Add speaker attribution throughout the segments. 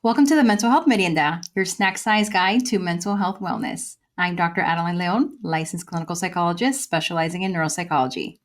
Speaker 1: Welcome to the Mental Health Merienda, your snack size guide to mental health wellness. I'm Dr. Adeline Leon, licensed clinical psychologist specializing in neuropsychology.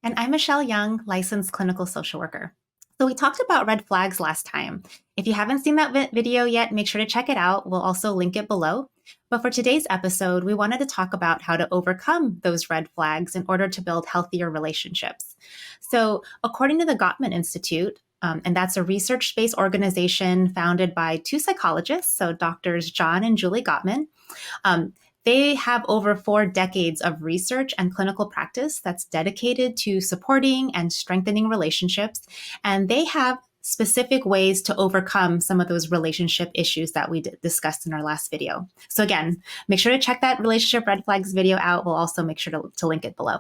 Speaker 2: And I'm Michelle Young, licensed clinical social worker. So we talked about red flags last time. If you haven't seen that video yet, make sure to check it out. We'll also link it below. But for today's episode, we wanted to talk about how to overcome those red flags in order to build healthier relationships. So according to the Gottman Institute, and that's a research-based organization founded by two psychologists, so doctors John and Julie Gottman. They have over 4 decades of research and clinical practice that's dedicated to supporting and strengthening relationships. And they have specific ways to overcome some of those relationship issues that we discussed in our last video. So again, make sure to check that relationship red flags video out. We'll also make sure to link it below.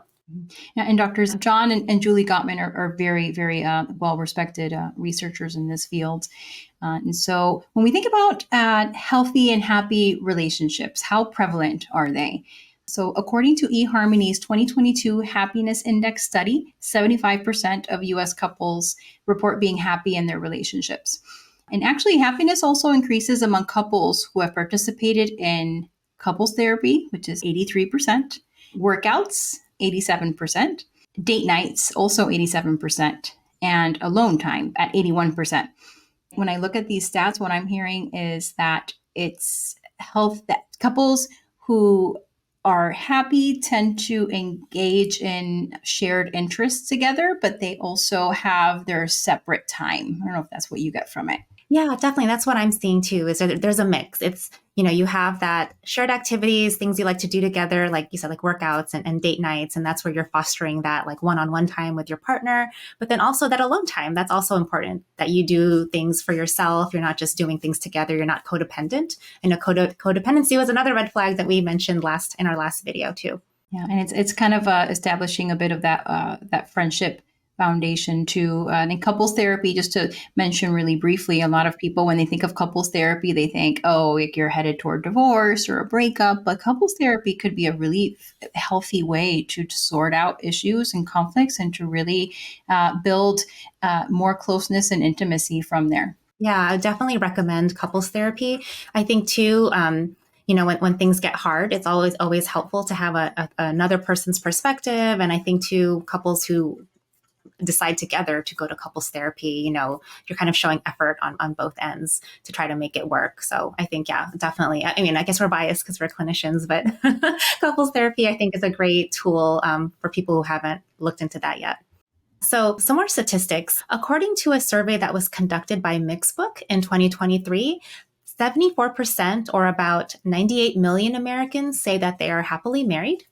Speaker 1: Yeah, and Doctors John and Julie Gottman are very, very well-respected researchers in this field. And so when we think about healthy and happy relationships, how prevalent are they? So according to eHarmony's 2022 Happiness Index study, 75% of U.S. couples report being happy in their relationships. And actually, happiness also increases among couples who have participated in couples therapy, which is 83%, workouts, 87%, date nights, also 87%, and alone time at 81%. When I look at these stats, what I'm hearing is that it's that couples who are happy tend to engage in shared interests together, but they also have their separate time. I don't know if that's what you get from it.
Speaker 2: Yeah, definitely. That's what I'm seeing too, is that there's a mix. It's, you have that shared activities, things you like to do together, like you said, like workouts and date nights. And that's where you're fostering that like one-on-one time with your partner, but then also that alone time. That's also important, that you do things for yourself. You're not just doing things together. You're not codependent. And codependency was another red flag that we mentioned in our last video too.
Speaker 1: Yeah, and it's kind of establishing a bit of that friendship foundation too. And in couples therapy, just to mention really briefly, a lot of people, when they think of couples therapy, they think, oh, like you're headed toward divorce or a breakup. But couples therapy could be a really healthy way to sort out issues and conflicts and to really build more closeness and intimacy from there.
Speaker 2: Yeah, I definitely recommend couples therapy. I think too, when things get hard, it's always helpful to have another person's perspective. And I think too, couples who decide together to go to couples therapy, you're kind of showing effort on both ends to try to make it work. So I think, yeah, definitely. I mean, I guess we're biased because we're clinicians, but couples therapy, I think, is a great tool for people who haven't looked into that yet. So some more statistics. According to a survey that was conducted by Mixbook in 2023, 74%, or about 98 million Americans, say that they are happily married.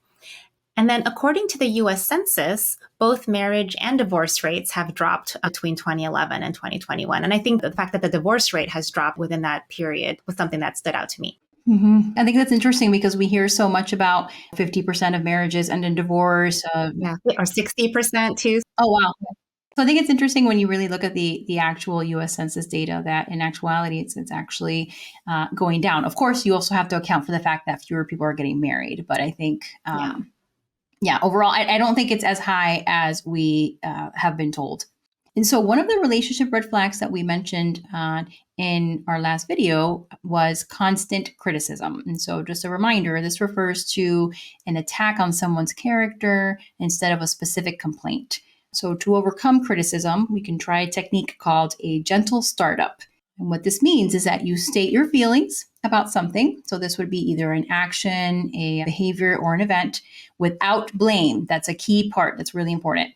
Speaker 2: And then according to the US Census, both marriage and divorce rates have dropped between 2011 and 2021. And I think the fact that the divorce rate has dropped within that period was something that stood out to me.
Speaker 1: Mm-hmm. I think that's interesting because we hear so much about 50% of marriages end in divorce.
Speaker 2: Or 60% too.
Speaker 1: Oh, wow. So I think it's interesting when you really look at the actual U.S. Census data that in actuality, it's actually going down. Of course, you also have to account for the fact that fewer people are getting married. But I think, overall, I don't think it's as high as we have been told. And so one of the relationship red flags that we mentioned in our last video was constant criticism. And so just a reminder, this refers to an attack on someone's character instead of a specific complaint. So to overcome criticism, we can try a technique called a gentle startup. And what this means is that you state your feelings about something. So this would be either an action, a behavior, or an event without blame. That's a key part that's really important.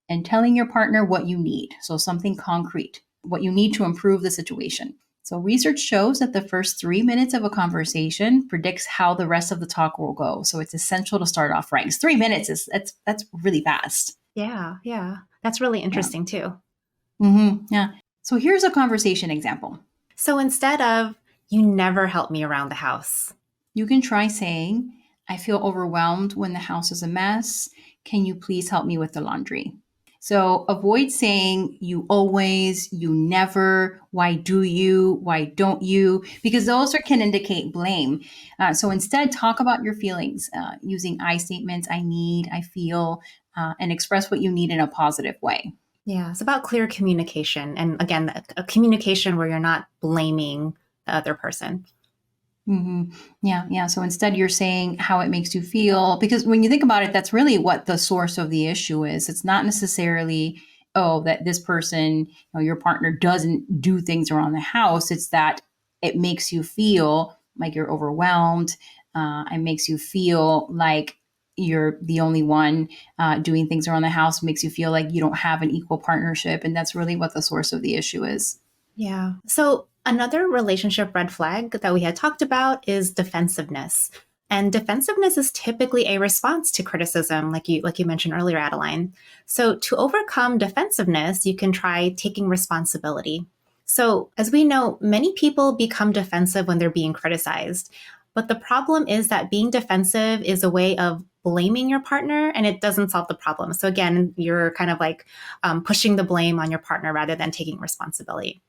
Speaker 1: And telling your partner what you need. So something concrete, what you need to improve the situation. So research shows that the first 3 minutes of a conversation predicts how the rest of the talk will go. So it's essential to start off right. 'Cause 3 minutes that's really fast.
Speaker 2: Yeah. That's really interesting too.
Speaker 1: Mm-hmm. Yeah. So here's a conversation example.
Speaker 2: So instead of, you never help me around the house,
Speaker 1: you can try saying, I feel overwhelmed when the house is a mess. Can you please help me with the laundry? So avoid saying you always, you never, why do you, why don't you? Because those can indicate blame. So instead, talk about your feelings using I statements, I need, I feel, and express what you need in a positive way.
Speaker 2: Yeah, it's about clear communication. And again, a communication where you're not blaming the other person.
Speaker 1: Hmm. Yeah, yeah. So instead, you're saying how it makes you feel, because when you think about it, that's really what the source of the issue is. It's not necessarily, oh, that this person, your partner doesn't do things around the house. It's that it makes you feel like you're overwhelmed. It makes you feel like you're the only one doing things around the house. Makes you feel like you don't have an equal partnership, and that's really what the source of the issue is.
Speaker 2: Yeah. So another relationship red flag that we had talked about is defensiveness. And defensiveness is typically a response to criticism, like you mentioned earlier, Adeline. So to overcome defensiveness, you can try taking responsibility. So as we know, many people become defensive when they're being criticized. But the problem is that being defensive is a way of blaming your partner and it doesn't solve the problem. So again, you're kind of like pushing the blame on your partner rather than taking responsibility.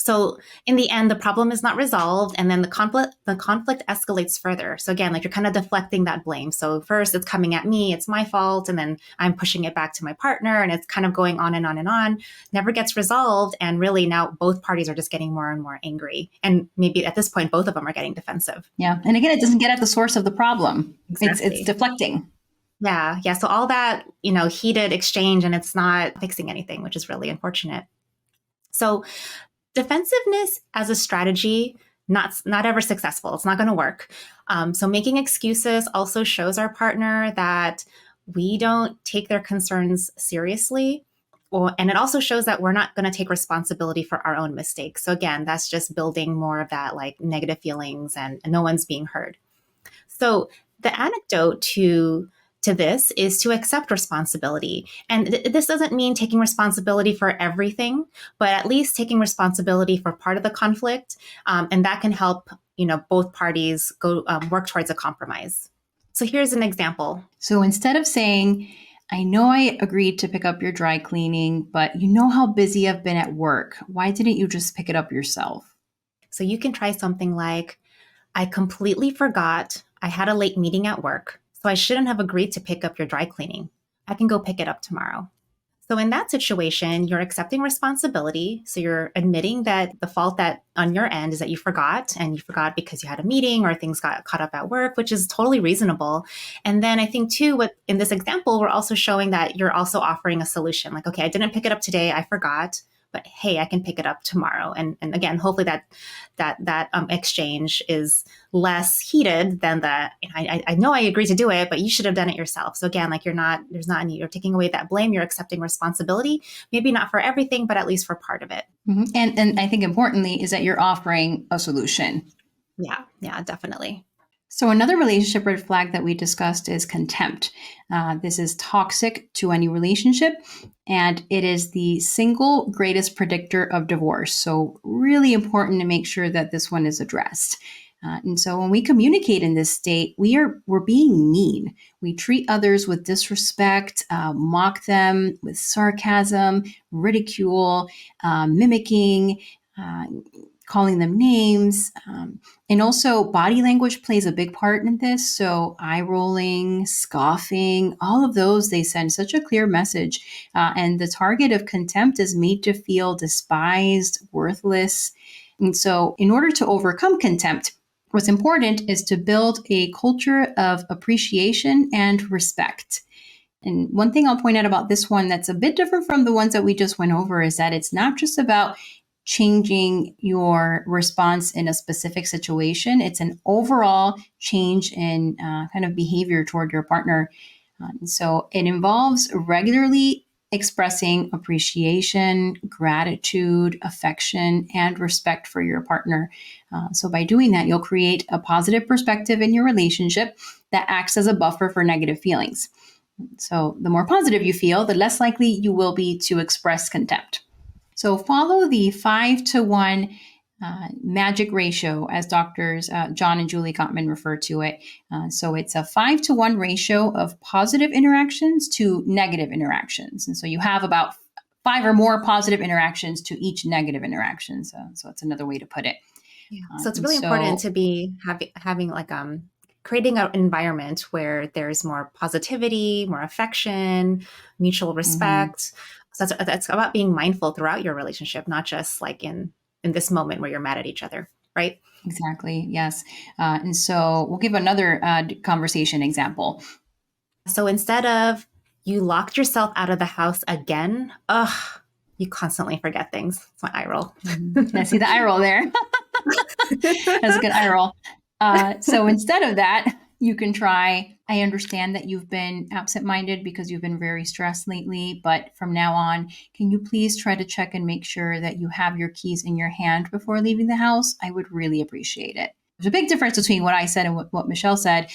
Speaker 2: So in the end, the problem is not resolved, and then the conflict escalates further. So again, like you're kind of deflecting that blame. So first, it's coming at me, it's my fault, and then I'm pushing it back to my partner, and it's kind of going on and on and on. Never gets resolved, and really now both parties are just getting more and more angry, and maybe at this point, both of them are getting defensive.
Speaker 1: Yeah, and again, it doesn't get at the source of the problem. It's
Speaker 2: Exactly.
Speaker 1: deflecting.
Speaker 2: Yeah, yeah. So all that heated exchange, and it's not fixing anything, which is really unfortunate. So defensiveness as a strategy, not ever successful. It's not going to work. So making excuses also shows our partner that we don't take their concerns seriously. And it also shows that we're not going to take responsibility for our own mistakes. So again, that's just building more of that like negative feelings and no one's being heard. So the anecdote to this is to accept responsibility. And this doesn't mean taking responsibility for everything, but at least taking responsibility for part of the conflict. And that can help, both parties go work towards a compromise. So here's an example.
Speaker 1: So instead of saying, I know I agreed to pick up your dry cleaning, but you know how busy I've been at work. Why didn't you just pick it up yourself?
Speaker 2: So you can try something like, I completely forgot I had a late meeting at work, so I shouldn't have agreed to pick up your dry cleaning. I can go pick it up tomorrow. So in that situation, you're accepting responsibility. So you're admitting that the fault that on your end is that you forgot, and you forgot because you had a meeting or things got caught up at work, which is totally reasonable. And then I think too, what in this example, we're also showing that you're also offering a solution. Like, okay, I didn't pick it up today, I forgot, but hey, I can pick it up tomorrow. And again, hopefully that exchange is less heated than I know I agreed to do it, but you should have done it yourself. So again, like there's not any, you're taking away that blame, you're accepting responsibility, maybe not for everything, but at least for part of it.
Speaker 1: Mm-hmm. And I think importantly is that you're offering a solution.
Speaker 2: Yeah, yeah, definitely.
Speaker 1: So another relationship red flag that we discussed is contempt. This is toxic to any relationship, and it is the single greatest predictor of divorce. So really important to make sure that this one is addressed. And so when we communicate in this state, we're being mean. We treat others with disrespect, mock them with sarcasm, ridicule, mimicking. Uh, Calling them names. And also, body language plays a big part in this. So, eye rolling, scoffing, all of those, they send such a clear message. And the target of contempt is made to feel despised, worthless. And so, in order to overcome contempt, what's important is to build a culture of appreciation and respect. And one thing I'll point out about this one that's a bit different from the ones that we just went over is that it's not just about changing your response in a specific situation. It's an overall change in kind of behavior toward your partner. So it involves regularly expressing appreciation, gratitude, affection, and respect for your partner. So by doing that, you'll create a positive perspective in your relationship that acts as a buffer for negative feelings. So the more positive you feel, the less likely you will be to express contempt. So follow the 5-to-1 magic ratio, as doctors John and Julie Gottman refer to it. So it's a 5-to-1 ratio of positive interactions to negative interactions. And so you have about 5 or more positive interactions to each negative interaction. So it's another way to put it.
Speaker 2: Yeah. So it's really important to be having like creating an environment where there's more positivity, more affection, mutual respect. So that's about being mindful throughout your relationship, not just like in this moment where you're mad at each other, right?
Speaker 1: Exactly. Yes. And so we'll give another conversation example.
Speaker 2: So instead of you locked yourself out of the house again, ugh, you constantly forget things. It's my eye roll.
Speaker 1: I see the eye roll there. That's a good eye roll. So instead of that, you can try, I understand that you've been absent-minded because you've been very stressed lately, but from now on, can you please try to check and make sure that you have your keys in your hand before leaving the house? I would really appreciate it. There's a big difference between what I said and what Michelle said.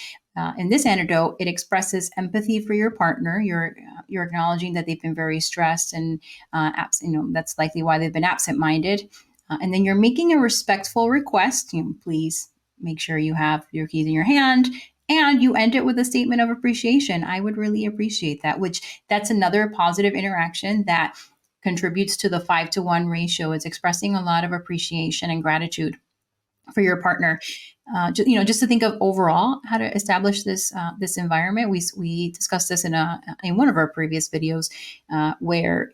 Speaker 1: In this anecdote, it expresses empathy for your partner. You're acknowledging that they've been very stressed, and that's likely why they've been absent-minded. And then you're making a respectful request. Please make sure you have your keys in your hand. And you end it with a statement of appreciation. I would really appreciate that, which that's another positive interaction that contributes to the 5-to-1 ratio. It's expressing a lot of appreciation and gratitude for your partner. Just to think of overall how to establish this environment. We discussed this in one of our previous videos, where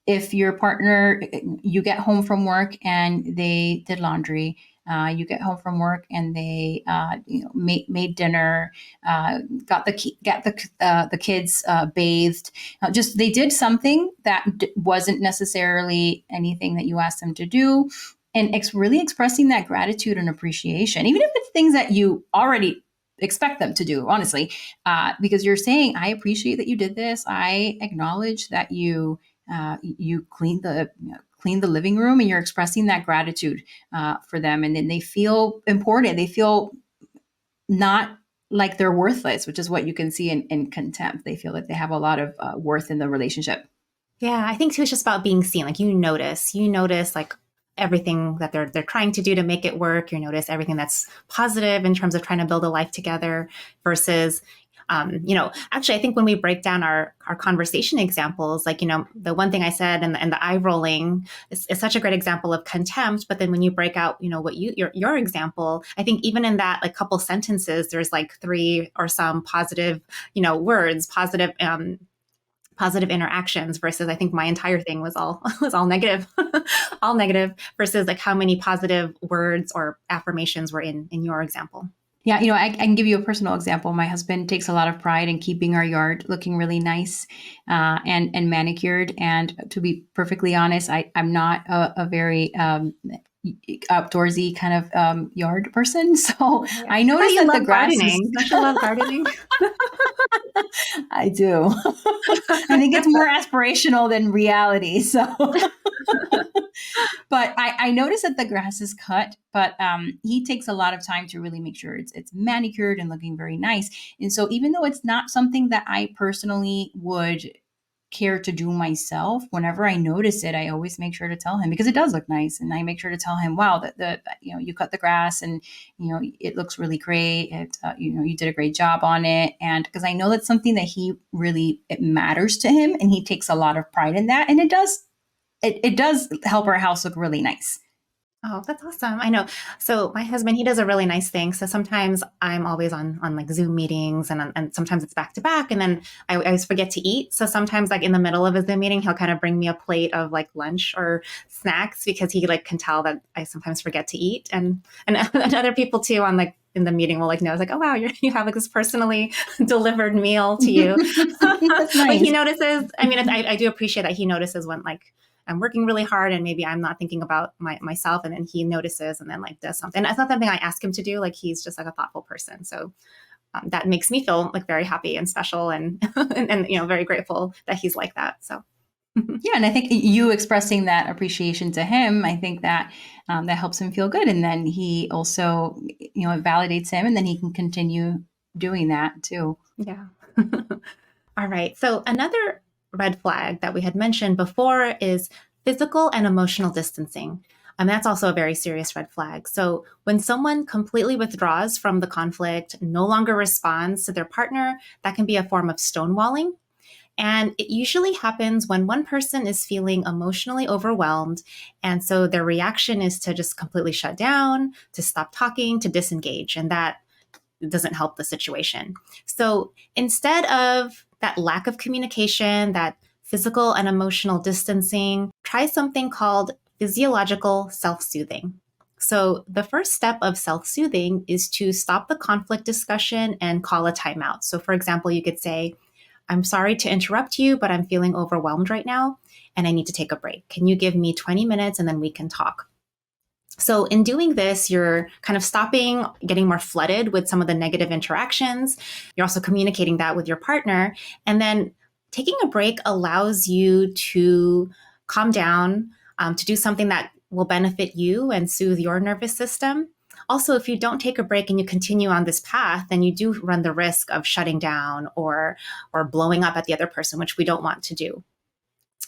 Speaker 1: if your partner, you get home from work and they did laundry, you get home from work and they made dinner, got the kids bathed, just they did something that wasn't necessarily anything that you asked them to do, and really expressing that gratitude and appreciation, even if it's things that you already expect them to do, honestly, because you're saying, I appreciate that you did this. I acknowledge that you cleaned the living room, and you're expressing that gratitude for them, and then they feel important. They feel not like they're worthless, which is what you can see in contempt. They feel like they have a lot of worth in the relationship.
Speaker 2: Yeah, I think too, it's just about being seen. Like you notice like everything that they're trying to do to make it work. You notice everything that's positive in terms of trying to build a life together versus, actually, I think when we break down our conversation examples, like, the one thing I said and the eye rolling is such a great example of contempt. But then when you break out, what your example, I think even in that like couple sentences, there's like 3 or some positive, words, positive interactions versus I think my entire thing was all negative, all negative versus like how many positive words or affirmations were in your example.
Speaker 1: Yeah, I can give you a personal example. My husband takes a lot of pride in keeping our yard looking really nice and manicured. And to be perfectly honest, I'm not a very outdoorsy kind of yard person. So
Speaker 2: Yeah.
Speaker 1: I
Speaker 2: I thought
Speaker 1: noticed
Speaker 2: you
Speaker 1: that the
Speaker 2: love
Speaker 1: grass is.
Speaker 2: gardening. Don't you love gardening?
Speaker 1: I do. I think it's more aspirational than reality. So, but I noticed that the grass is cut, but he takes a lot of time to really make sure it's manicured and looking very nice. And so, even though it's not something that I personally would care to do myself, whenever I notice it, I always make sure to tell him, because it does look nice, and I make sure to tell him, wow, that you cut the grass, and it looks really great. You did a great job on it, and because I know that's something that it matters to him, and he takes a lot of pride in that, and it does help our house look really nice.
Speaker 2: Oh, that's awesome. I know. So my husband, he does a really nice thing. So sometimes I'm always on like Zoom meetings and sometimes it's back to back. And then I always forget to eat. So sometimes like in the middle of a Zoom meeting, he'll kind of bring me a plate of like lunch or snacks because he like can tell that I sometimes forget to eat. And other people too on like in the meeting will like know, it's like, oh wow, you have like this personally delivered meal to you.
Speaker 1: That's
Speaker 2: But he
Speaker 1: nice.
Speaker 2: notices, I mean, I do appreciate that he notices when like I'm working really hard and maybe I'm not thinking about myself, and then he notices and then like does something. It's not something I ask him to do. Like he's just like a thoughtful person. So that makes me feel like very happy and special and, and very grateful that he's like that. So.
Speaker 1: Yeah, and I think you expressing that appreciation to him, I think that that helps him feel good, and then he also, it validates him, and then he can continue doing that too.
Speaker 2: Yeah. All right. So another red flag that we had mentioned before is physical and emotional distancing. And that's also a very serious red flag. So when someone completely withdraws from the conflict, no longer responds to their partner, that can be a form of stonewalling. And it usually happens when one person is feeling emotionally overwhelmed. And so their reaction is to just completely shut down, to stop talking, to disengage. And that doesn't help the situation. So instead of that lack of communication, that physical and emotional distancing, try something called physiological self-soothing. So the first step of self-soothing is to stop the conflict discussion and call a timeout. So for example, you could say, I'm sorry to interrupt you, but I'm feeling overwhelmed right now and I need to take a break. Can you give me 20 minutes and then we can talk? So in doing this, you're kind of stopping getting more flooded with some of the negative interactions. You're also communicating that with your partner. And then taking a break allows you to calm down, to do something that will benefit you and soothe your nervous system. Also, if you don't take a break and you continue on this path, then you do run the risk of shutting down or blowing up at the other person, which we don't want to do.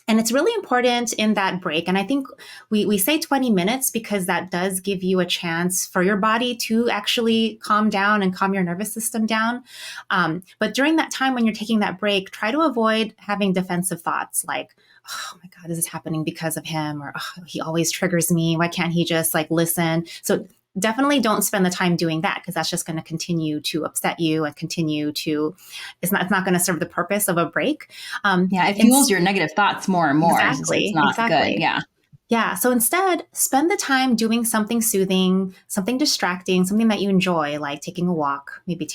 Speaker 2: And it's really important in that break. And I think we say 20 minutes because that does give you a chance for your body to actually calm down and calm your nervous system down. But during that time when you're taking that break, try to avoid having defensive thoughts like, oh my God, this is happening because of him, or oh, he always triggers me. Why can't he just like listen? So definitely don't spend the time doing that because that's just going to continue to upset you and continue to, it's not going to serve the purpose of a break.
Speaker 1: Yeah, it fuels your negative thoughts more and more. It's not
Speaker 2: Exactly.
Speaker 1: good. Yeah.
Speaker 2: Yeah. So instead, spend the time doing something soothing, something distracting, something that you enjoy, like taking a walk, maybe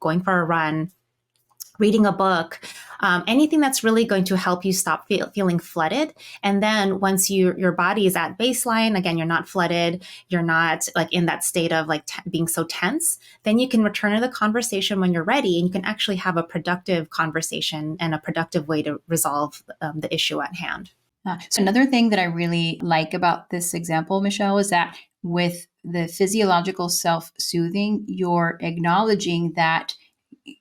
Speaker 2: going for a run, reading a book, anything that's really going to help you stop feeling flooded. And then once your body is at baseline, again, you're not flooded, you're not like in that state of like being so tense, then you can return to the conversation when you're ready and you can actually have a productive conversation and a productive way to resolve the issue at hand.
Speaker 1: So another thing that I really like about this example, Michelle, is that with the physiological self-soothing, you're acknowledging that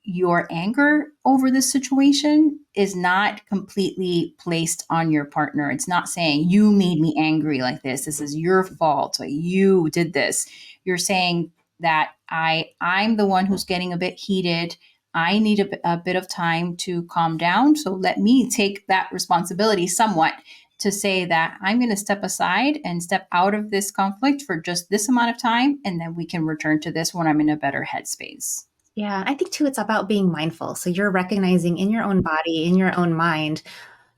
Speaker 1: your anger over this situation is not completely placed on your partner. It's not saying you made me angry like this. This is your fault. Like, you did this. You're saying that I'm the one who's getting a bit heated. I need a bit of time to calm down. So let me take that responsibility somewhat to say that I'm going to step aside and step out of this conflict for just this amount of time. And then we can return to this when I'm in a better headspace.
Speaker 2: Yeah, I think too, it's about being mindful. So you're recognizing in your own body, in your own mind,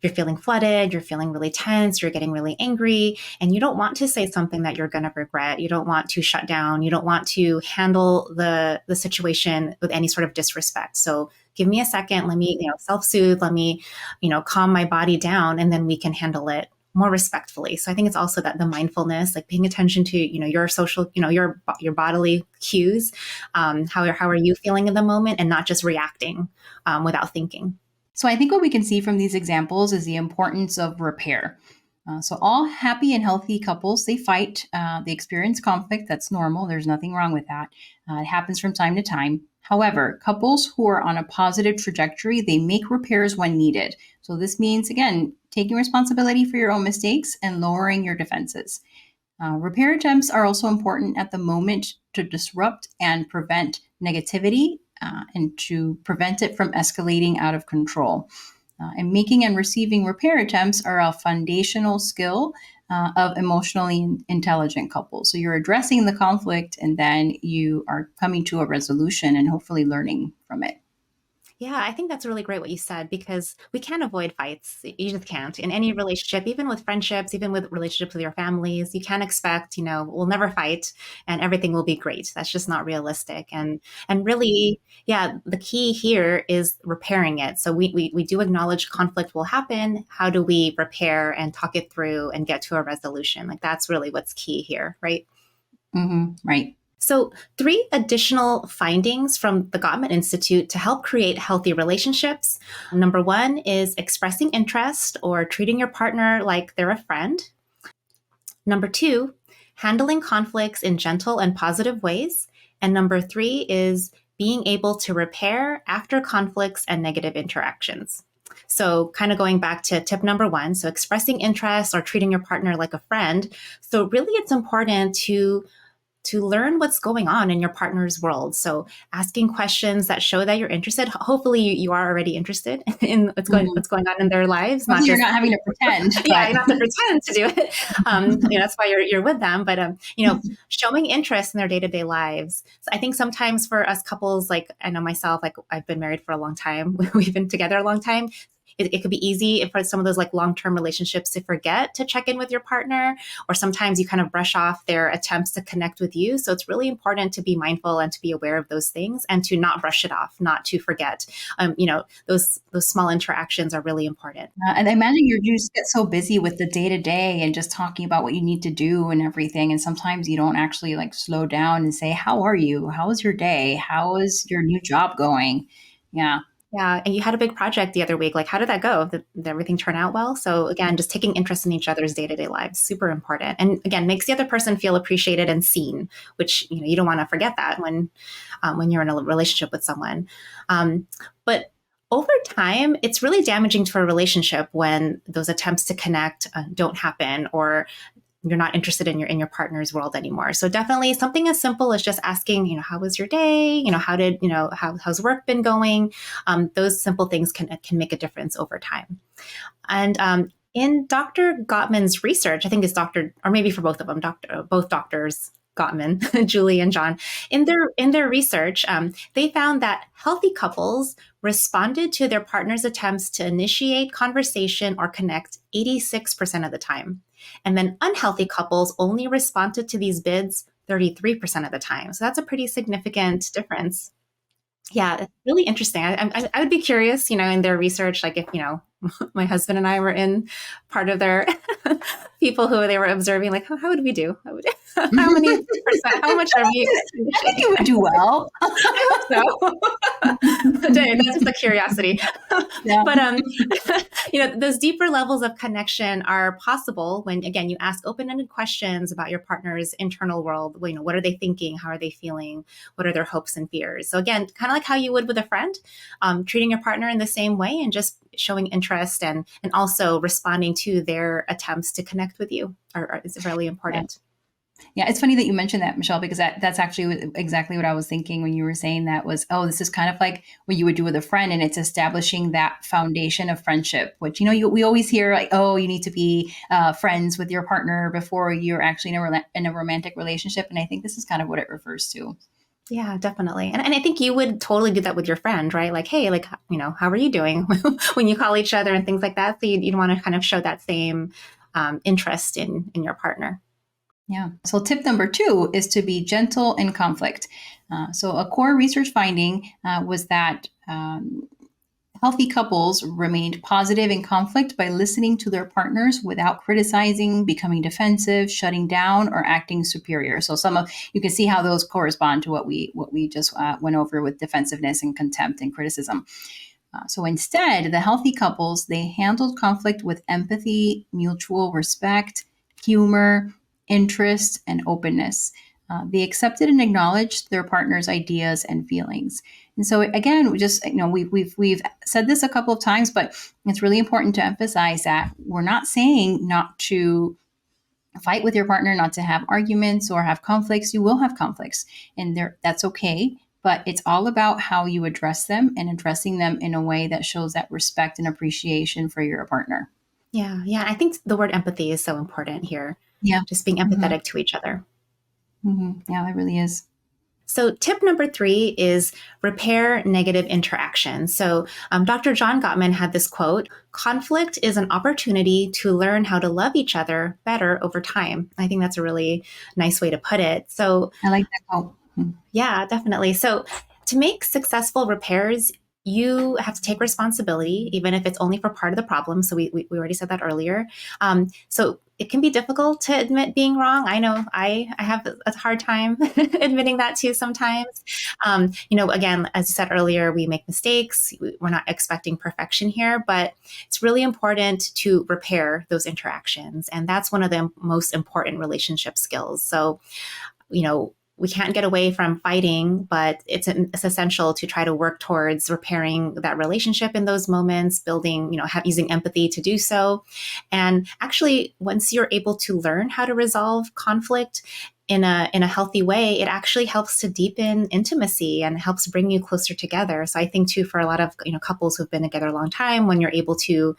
Speaker 2: you're feeling flooded, you're feeling really tense, you're getting really angry, and you don't want to say something that you're going to regret. You don't want to shut down. You don't want to handle the situation with any sort of disrespect. So give me a second. Let me, self-soothe. Let me, calm my body down, and then we can handle it more respectfully. So I think it's also that the mindfulness, like paying attention to, your social, your bodily cues. How are you feeling in the moment, and not just reacting without thinking.
Speaker 1: So I think what we can see from these examples is the importance of repair. So all happy and healthy couples, they fight, they experience conflict. That's normal. There's nothing wrong with that. It happens from time to time. However, couples who are on a positive trajectory, they make repairs when needed. So this means, again, taking responsibility for your own mistakes and lowering your defenses. Repair attempts are also important at the moment to disrupt and prevent negativity and to prevent it from escalating out of control. And making and receiving repair attempts are a foundational skill of emotionally intelligent couples. So you're addressing the conflict and then you are coming to a resolution and hopefully learning from it.
Speaker 2: Yeah, I think that's really great what you said because we can't avoid fights. You just can't in any relationship, even with friendships, even with relationships with your families. You can't expect, we'll never fight and everything will be great. That's just not realistic. And really, yeah, the key here is repairing it. So we do acknowledge conflict will happen. How do we repair and talk it through and get to a resolution? Like that's really what's key here, right?
Speaker 1: Mm-hmm, right.
Speaker 2: So, 3 additional findings from the Gottman Institute to help create healthy relationships. Number 1 is expressing interest or treating your partner like they're a friend. Number 2, handling conflicts in gentle and positive ways. And number 3 is being able to repair after conflicts and negative interactions. So kind of going back to tip number 1, so expressing interest or treating your partner like a friend. So really it's important to learn what's going on in your partner's world. So asking questions that show that you're interested. Hopefully you are already interested in what's going on in their lives.
Speaker 1: Not you're not having to pretend.
Speaker 2: Yeah, you don't have to pretend to do it. That's why you're with them. But, showing interest in their day-to-day lives. So I think sometimes for us couples, like I know myself, like I've been married for a long time. We've been together a long time. it could be easy for some of those like long-term relationships to forget to check in with your partner, or sometimes you kind of brush off their attempts to connect with you. So it's really important to be mindful and to be aware of those things and to not brush it off, not to forget. Those small interactions are really important.
Speaker 1: And I imagine you just get so busy with the day to day and just talking about what you need to do and everything. And sometimes you don't actually like slow down and say, "How are you? How was your day? How is your new job going?" Yeah.
Speaker 2: Yeah, and you had a big project the other week. Like, how did that go? Did everything turn out well? So again, just taking interest in each other's day-to-day lives, super important. And again, makes the other person feel appreciated and seen, which you don't want to forget that when you're in a relationship with someone. But over time, it's really damaging to a relationship when those attempts to connect don't happen, or you're not interested in your partner's world anymore. So definitely something as simple as just asking, how was your day? How's work been going? Those simple things can make a difference over time. And in Dr. Gottman's research, I think it's Dr. or maybe for both of them, both doctors, Gottman, Julie and John, in their research, they found that healthy couples responded to their partner's attempts to initiate conversation or connect 86% of the time. And then unhealthy couples only responded to these bids 33% of the time. So that's a pretty significant difference. Yeah, it's really interesting. I would be curious, in their research, like if, my husband and I were in part of their people who they were observing, like, how would we do? How many percent, how much are we?
Speaker 1: I think you would do well.
Speaker 2: I hope so. That's just a curiosity.
Speaker 1: Yeah.
Speaker 2: But those deeper levels of connection are possible when, again, you ask open-ended questions about your partner's internal world. What are they thinking? How are they feeling? What are their hopes and fears? So again, kind of like how you would with a friend, treating your partner in the same way and just showing interest and also responding to their attempts to connect with you is really important.
Speaker 1: Yeah, it's funny that you mentioned that, Michelle, because that's actually exactly what I was thinking when you were saying that was, oh, this is kind of like what you would do with a friend, and it's establishing that foundation of friendship, which, we always hear like, oh, you need to be friends with your partner before you're actually in a romantic relationship. And I think this is kind of what it refers to.
Speaker 2: Yeah, definitely. And I think you would totally do that with your friend, right? Like, hey, like, how are you doing when you call each other and things like that. So you'd want to kind of show that same interest in your partner.
Speaker 1: Yeah. So tip number 2 is to be gentle in conflict. So a core research finding was that healthy couples remained positive in conflict by listening to their partners without criticizing, becoming defensive, shutting down, or acting superior. So you can see how those correspond to what we just went over with defensiveness and contempt and criticism. So instead, the healthy couples, they handled conflict with empathy, mutual respect, humor, interest, and openness. They accepted and acknowledged their partner's ideas and feelings. And so again, we've said this a couple of times, but it's really important to emphasize that we're not saying not to fight with your partner, not to have arguments or have conflicts. You will have conflicts, and that's okay. But it's all about how you address them and addressing them in a way that shows that respect and appreciation for your partner.
Speaker 2: Yeah. Yeah. I think the word empathy is so important here.
Speaker 1: Yeah.
Speaker 2: Just being empathetic to each other.
Speaker 1: Mm-hmm. Yeah, it really is.
Speaker 2: So tip number 3 is repair negative interaction. So Dr. John Gottman had this quote: conflict is an opportunity to learn how to love each other better over time. I think that's a really nice way to put it. So
Speaker 1: I like that quote.
Speaker 2: yeah, definitely. So to make successful repairs, you have to take responsibility, even if it's only for part of the problem. So we already said that earlier. So it can be difficult to admit being wrong. I know I have a hard time admitting that too sometimes. Again, as I said earlier, we make mistakes. We're not expecting perfection here, but it's really important to repair those interactions. And that's one of the most important relationship skills. So, we can't get away from fighting, but it's essential to try to work towards repairing that relationship in those moments, building, using empathy to do so. And actually, once you're able to learn how to resolve conflict in a healthy way, it actually helps to deepen intimacy and helps bring you closer together. So I think too, for a lot of couples who've been together a long time, when you're able to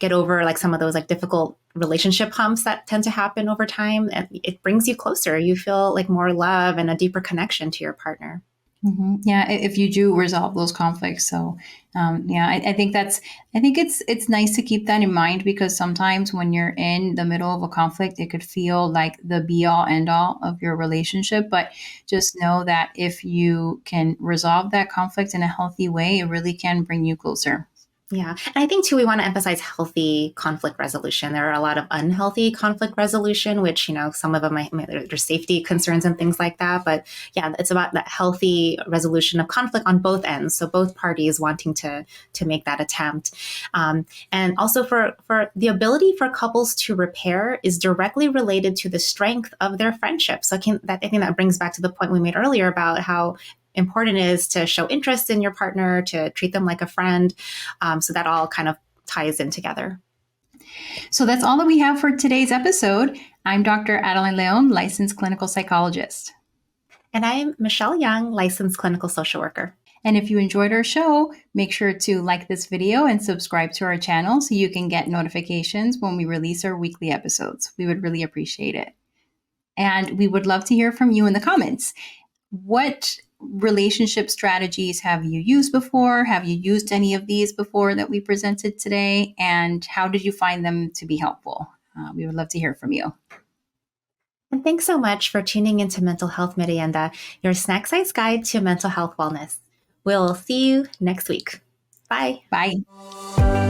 Speaker 2: get over like some of those like difficult relationship humps that tend to happen over time, and it brings you closer. You feel like more love and a deeper connection to your partner.
Speaker 1: Yeah, if you do resolve those conflicts. So, yeah, I think it's nice to keep that in mind because sometimes when you're in the middle of a conflict, it could feel like the be all end all of your relationship. But just know that if you can resolve that conflict in a healthy way, it really can bring you closer.
Speaker 2: Yeah. And I think too, we want to emphasize healthy conflict resolution. There are a lot of unhealthy conflict resolution, which, some of them there's safety concerns and things like that. But yeah, it's about that healthy resolution of conflict on both ends. So both parties wanting to make that attempt. And also for the ability for couples to repair is directly related to the strength of their friendship. So I think that brings back to the point we made earlier about how important it is to show interest in your partner, to treat them like a friend. So that all kind of ties in together.
Speaker 1: So that's all that we have for today's episode. I'm Dr. Adeline Leon, licensed clinical psychologist.
Speaker 2: And I'm Michelle Young, licensed clinical social worker.
Speaker 1: And if you enjoyed our show, make sure to like this video and subscribe to our channel so you can get notifications when we release our weekly episodes. We would really appreciate it. And we would love to hear from you in the comments. What relationship strategies have you used before? Have you used any of these before that we presented today? And how did you find them to be helpful? We would love to hear from you.
Speaker 2: And thanks so much for tuning into Mental Health Merienda, your snack size guide to mental health wellness. We'll see you next week. Bye.
Speaker 1: Bye.